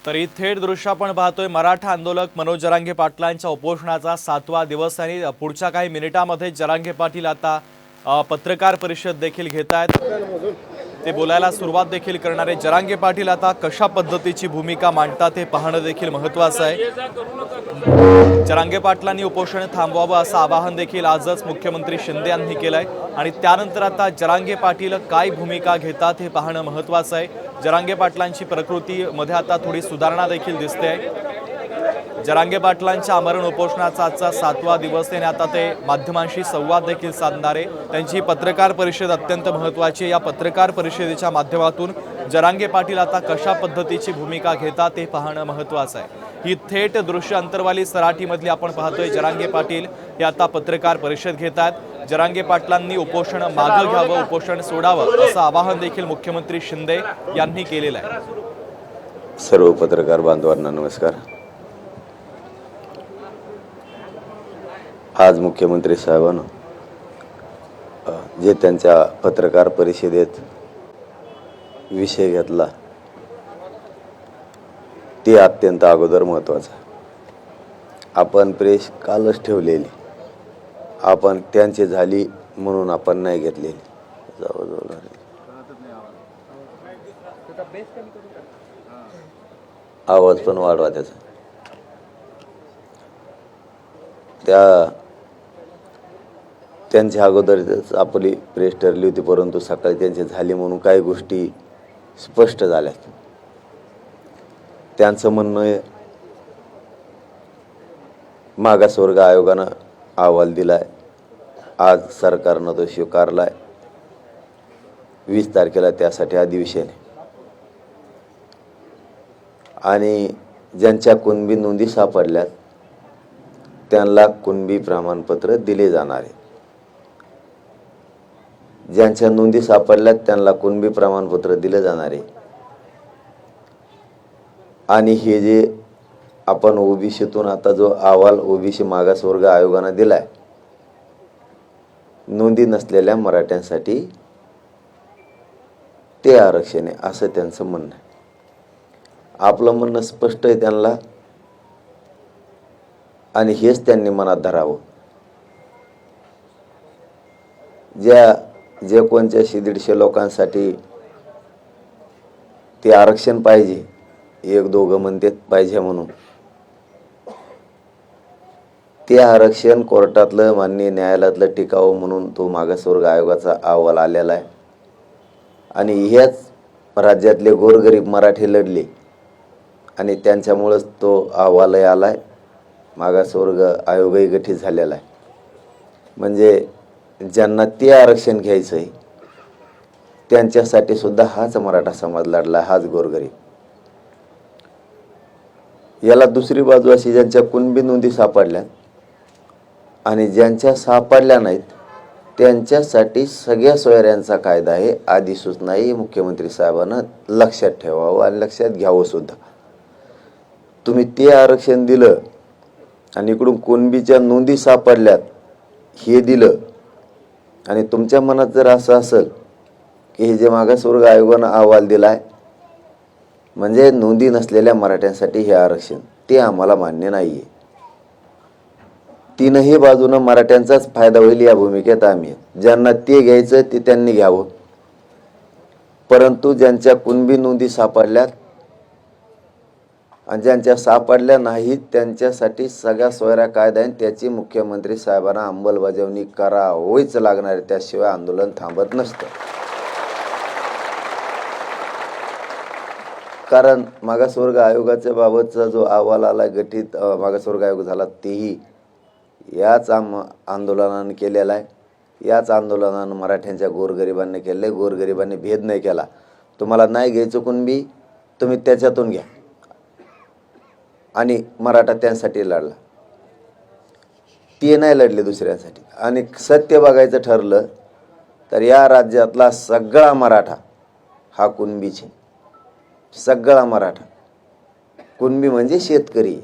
तरी थेट दृश्य आपण पाहतोय मराठा आंदोलक मनोज जरांगे पाटलांच्या उपोषणाचा 7वा दिवस आणि पुढच्या काही मिनिटांमध्ये जरांगे पाटील आता पत्रकार परिषद देखील घेतायत। ते बोलायला सुरुवात देखील करणारे जरांगे पाटील आता कशा पद्धतीची भूमिका मांडतात हे पाहणं देखील महत्त्वाचं आहे। जरांगे पाटलांनी उपोषण थांबवावं असं आवाहन देखील आजच मुख्यमंत्री शिंदे यांनी केलंय आणि त्यानंतर आता जरांगे पाटील काय भूमिका घेतात हे पाहणं महत्त्वाचं आहे। जरांगे पाटलांची प्रकृती मध्ये आता थोडी सुधारणा देखील दिसते। जरांगे पाटलांच्या आमरण उपोषणाचा आजचा 7वा दिवस आहे आणि आता ते माध्यमांशी संवाद देखील साधणार आहे। त्यांची पत्रकार परिषद अत्यंत महत्त्वाची आहे। या पत्रकार परिषदेच्या माध्यमातून जरांगे पाटील आता कशा पद्धतीची भूमिका घेतात ते पाहणं महत्त्वाचं आहे। ही थेट दृश्य अंतरवाली सराटीमधली आपण पाहतोय। जरांगे पाटील हे आता पत्रकार परिषद घेतात। जरांगे पाटलांनी उपोषण मागे घ्यावं, उपोषण सोडावं असं आवाहन देखील मुख्यमंत्री शिंदे यांनी केलेलं आहे। सर्व पत्रकार बांधवांना नमस्कार। आज मुख्यमंत्री साहेबांनी जे त्यांच्या पत्रकार परिषदेत विषय घेतला ते अत्यंत अगोदर महत्त्वाचं आहे। आपण प्रेस कालच ठेवलेली, आपण त्यांची झाली म्हणून आपण नाही घेतलेली। आवाज पण वाढवा त्याचा। त्यांच्या अगोदरच आपली प्रेस ठरली होती, परंतु सकाळी त्यांची झाली म्हणून काही गोष्टी स्पष्ट झाल्यात। त्यांचं म्हणणं आहे मागासवर्ग आयोगानं अहवाल दिलाय, आज सरकारनं तो स्वीकारलाय। 20 तारखेला त्यासाठी अधिवेशन आहे आणि ज्यांच्या कुणबी नोंदी सापडल्यात त्यांना कुणबी प्रमाणपत्र दिले जाणार आहे। ज्यांच्या नोंदी सापडल्यात त्यांना कुणबी प्रमाणपत्र दिले जाणार आहे आणि हे जे आपण ओबीसीतून आता जो अहवाल ओबीसी मागासवर्ग आयोगाने दिलाय नोंदी नसलेल्या मराठ्यांसाठी ते आरक्षण आहे असं त्यांचं म्हणणं आहे। आपलं म्हणणं स्पष्ट आहे त्यांना आणि हेच त्यांनी मनात धरावं। जे कोणत्या 150 लोकांसाठी ते आरक्षण पाहिजे, एक दोघं म्हणतात पाहिजे म्हणून, ते आरक्षण कोर्टातलं माननीय न्यायालयातलं टिकावं म्हणून तो मागासवर्ग आयोगाचा अहवाल आलेला आहे आणि ह्याच राज्यातले गोरगरीब मराठी लढले आणि त्यांच्यामुळेच तो अहवालही आलाय, मागासवर्ग आयोगही गठीत झालेला आहे। म्हणजे ज्यांना ते आरक्षण घ्यायचं आहे त्यांच्यासाठी सुद्धा हाच मराठा समाज लढला, हाच गोरगरीब। याला दुसरी बाजू अशी ज्यांच्या कुणबी नोंदी सापडल्या आणि ज्यांच्या सापडल्या नाहीत त्यांच्यासाठी सगळ्या सोयऱ्यांचा कायदा आहे, अधिसूचनाही मुख्यमंत्री साहेबांना लक्षात ठेवावं आणि लक्षात घ्यावं सुद्धा। तुम्ही ते आरक्षण दिलं आणि इकडून कुणबीच्या नोंदी सापडल्यात हे दिलं आणि तुमच्या मनात जर असं असेल की हे जे मागासवर्ग आयोगानं अहवाल दिलाय म्हणजे नोंदी नसलेल्या मराठ्यांसाठी हे आरक्षण, ते आम्हाला मान्य नाहीये। तीनही बाजूनं मराठ्यांचाच फायदा होईल या भूमिकेत आम्ही, ज्यांना ते घ्यायचं ते त्यांनी घ्यावं, परंतु ज्यांच्या कुणबी नोंदी सापडल्यात आणि ज्यांच्या सापडल्या नाहीत त्यांच्यासाठी सगळ्या सोयरा कायदा आहे, त्याची मुख्यमंत्री साहेबांना अंमलबजावणी करावीच लागणार आहे, त्याशिवाय आंदोलन थांबत नसतं। कारण मागासवर्ग आयोगाच्या बाबतचा जो अहवाल आला गठीत मागासवर्ग आयोग झाला तेही याच आंदोलनाने केलेला आहे। याच आंदोलनानं मराठ्यांच्या गोरगरिबांनी केले, गोरगरिबांनी भेद नाही केला। तुम्हाला नाही घ्यायचं कुणबी तुम्ही त्याच्यातून घ्या आणि मराठा त्यांसाठी लढला, ते नाही लढले दुसऱ्यांसाठी। आणि सत्य बघायचं ठरलं तर या राज्यातला सगळा मराठा हा कुणबीचे, सगळा मराठा। कुणबी म्हणजे शेतकरी।